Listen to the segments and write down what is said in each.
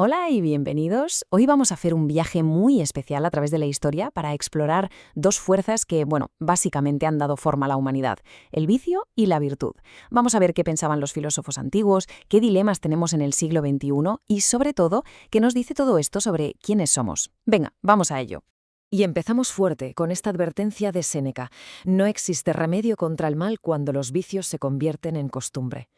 Hola y bienvenidos. Hoy vamos a hacer un viaje muy especial a través de la historia para explorar dos fuerzas que, básicamente han dado forma a la humanidad, el vicio y la virtud. Vamos a ver qué pensaban los filósofos antiguos, qué dilemas tenemos en el siglo XXI y, sobre todo, qué nos dice todo esto sobre quiénes somos. Venga, vamos a ello. Y empezamos fuerte con esta advertencia de Séneca. No existe remedio contra el mal cuando los vicios se convierten en costumbre.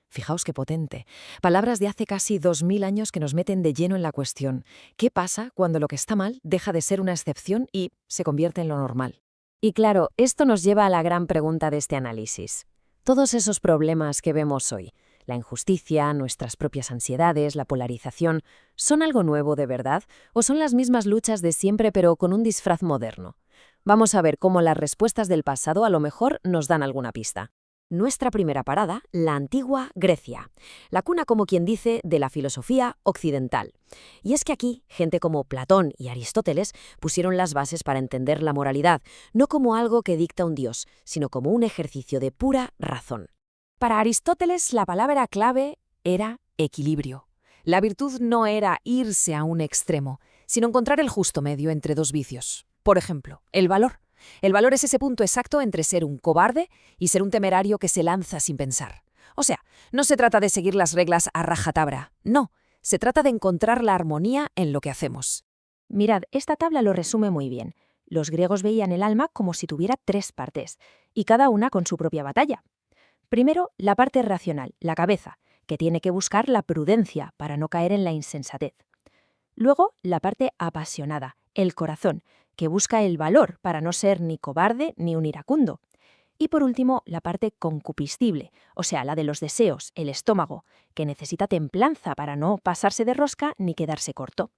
Fijaos qué potente. Palabras de hace casi 2000 años que nos meten de lleno en la cuestión. ¿Qué pasa cuando lo que está mal deja de ser una excepción y se convierte en lo normal? Y claro, esto nos lleva a la gran pregunta de este análisis. Todos esos problemas que vemos hoy, la injusticia, nuestras propias ansiedades, la polarización, ¿son algo nuevo de verdad o son las mismas luchas de siempre pero con un disfraz moderno? Vamos a ver cómo las respuestas del pasado a lo mejor nos dan alguna pista. Nuestra primera parada, la antigua Grecia, la cuna, como quien dice, de la filosofía occidental. Y es que aquí, gente como Platón y Aristóteles pusieron las bases para entender la moralidad, no como algo que dicta un dios, sino como un ejercicio de pura razón. Para Aristóteles, la palabra clave era equilibrio. La virtud no era irse a un extremo, sino encontrar el justo medio entre dos vicios. Por ejemplo, el valor. El valor es ese punto exacto entre ser un cobarde y ser un temerario que se lanza sin pensar. O sea, no se trata de seguir las reglas a rajatabla, no, se trata de encontrar la armonía en lo que hacemos. Mirad, esta tabla lo resume muy bien. Los griegos veían el alma como si tuviera tres partes, y cada una con su propia batalla. Primero, la parte racional, la cabeza, que tiene que buscar la prudencia para no caer en la insensatez. Luego, la parte apasionada, el corazón, que busca el valor para no ser ni cobarde ni un iracundo. Y por último, la parte concupiscible, o sea, la de los deseos, el estómago, que necesita templanza para no pasarse de rosca ni quedarse corto.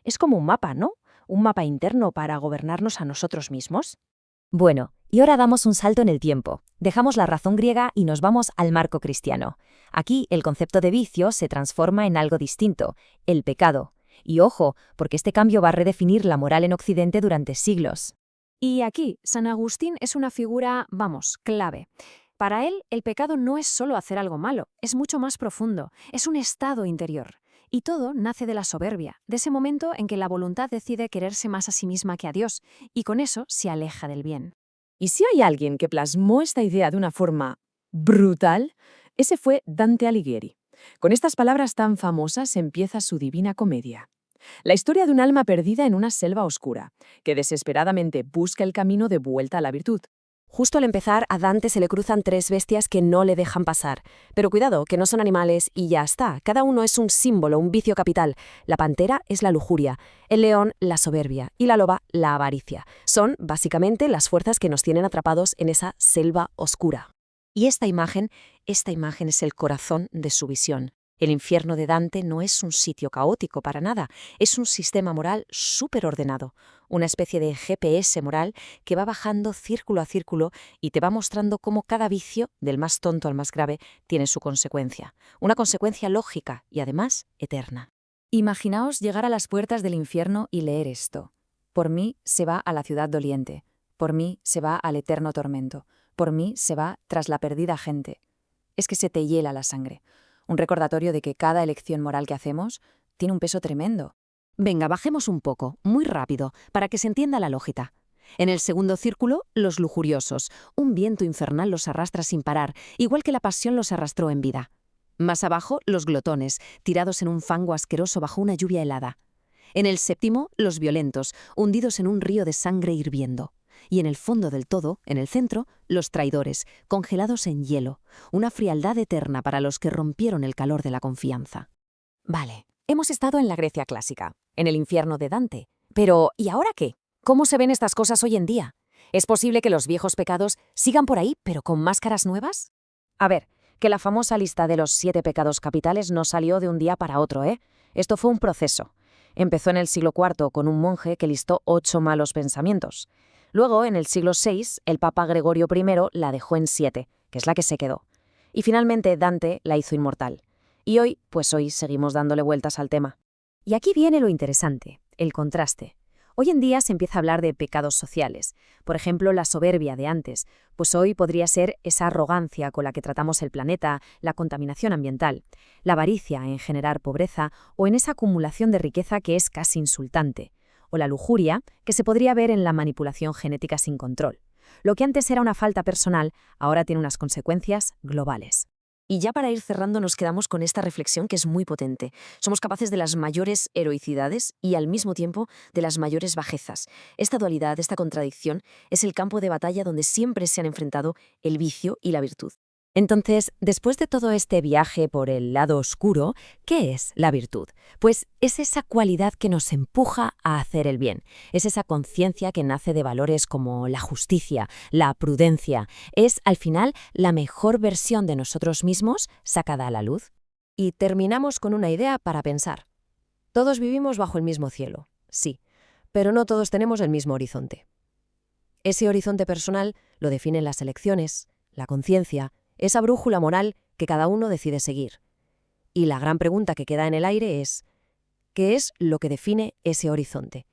Es como un mapa, ¿no? Un mapa interno para gobernarnos a nosotros mismos. Bueno, y ahora damos un salto en el tiempo. Dejamos la razón griega y nos vamos al marco cristiano. Aquí el concepto de vicio se transforma en algo distinto, el pecado. Y ojo, porque este cambio va a redefinir la moral en Occidente durante siglos. Y aquí, San Agustín es una figura, clave. Para él, el pecado no es solo hacer algo malo, es mucho más profundo, es un estado interior. Y todo nace de la soberbia, de ese momento en que la voluntad decide quererse más a sí misma que a Dios, y con eso se aleja del bien. Y si hay alguien que plasmó esta idea de una forma brutal, ese fue Dante Alighieri. Con estas palabras tan famosas empieza su Divina Comedia. La historia de un alma perdida en una selva oscura, que desesperadamente busca el camino de vuelta a la virtud. Justo al empezar, a Dante se le cruzan tres bestias que no le dejan pasar. Pero cuidado, que no son animales y ya está. Cada uno es un símbolo, un vicio capital. La pantera es la lujuria, el león la soberbia y la loba la avaricia. Son, básicamente, las fuerzas que nos tienen atrapados en esa selva oscura. Y esta imagen es el corazón de su visión. El infierno de Dante no es un sitio caótico para nada, es un sistema moral súper ordenado, una especie de GPS moral que va bajando círculo a círculo y te va mostrando cómo cada vicio, del más tonto al más grave, tiene su consecuencia. Una consecuencia lógica y además eterna. Imaginaos llegar a las puertas del infierno y leer esto. Por mí se va a la ciudad doliente, por mí se va al eterno tormento, por mí se va tras la perdida gente. Es que se te hiela la sangre. Un recordatorio de que cada elección moral que hacemos tiene un peso tremendo. Venga, bajemos un poco, muy rápido, para que se entienda la lógica. En el segundo círculo, los lujuriosos. Un viento infernal los arrastra sin parar, igual que la pasión los arrastró en vida. Más abajo, los glotones, tirados en un fango asqueroso bajo una lluvia helada. En el séptimo, los violentos, hundidos en un río de sangre hirviendo. Y en el fondo del todo, en el centro, los traidores, congelados en hielo, una frialdad eterna para los que rompieron el calor de la confianza. Vale, hemos estado en la Grecia clásica, en el infierno de Dante. Pero, ¿y ahora qué? ¿Cómo se ven estas cosas hoy en día? ¿Es posible que los viejos pecados sigan por ahí, pero con máscaras nuevas? A ver, que la famosa lista de los 7 pecados capitales no salió de un día para otro, ¿eh? Esto fue un proceso. Empezó en el siglo IV con un monje que listó 8 malos pensamientos. Luego, en el siglo VI, el Papa Gregorio I la dejó en 7, que es la que se quedó. Y finalmente Dante la hizo inmortal. Y hoy seguimos dándole vueltas al tema. Y aquí viene lo interesante, el contraste. Hoy en día se empieza a hablar de pecados sociales. Por ejemplo, la soberbia de antes, pues hoy podría ser esa arrogancia con la que tratamos el planeta, la contaminación ambiental, la avaricia en generar pobreza o en esa acumulación de riqueza que es casi insultante, o la lujuria, que se podría ver en la manipulación genética sin control. Lo que antes era una falta personal, ahora tiene unas consecuencias globales. Y ya para ir cerrando nos quedamos con esta reflexión que es muy potente. Somos capaces de las mayores heroicidades y al mismo tiempo de las mayores bajezas. Esta dualidad, esta contradicción, es el campo de batalla donde siempre se han enfrentado el vicio y la virtud. Entonces, después de todo este viaje por el lado oscuro, ¿qué es la virtud? Pues es esa cualidad que nos empuja a hacer el bien. Es esa conciencia que nace de valores como la justicia, la prudencia. Es, al final, la mejor versión de nosotros mismos sacada a la luz. Y terminamos con una idea para pensar. Todos vivimos bajo el mismo cielo, sí, pero no todos tenemos el mismo horizonte. Ese horizonte personal lo definen las elecciones, la conciencia, esa brújula moral que cada uno decide seguir. Y la gran pregunta que queda en el aire es, ¿qué es lo que define ese horizonte?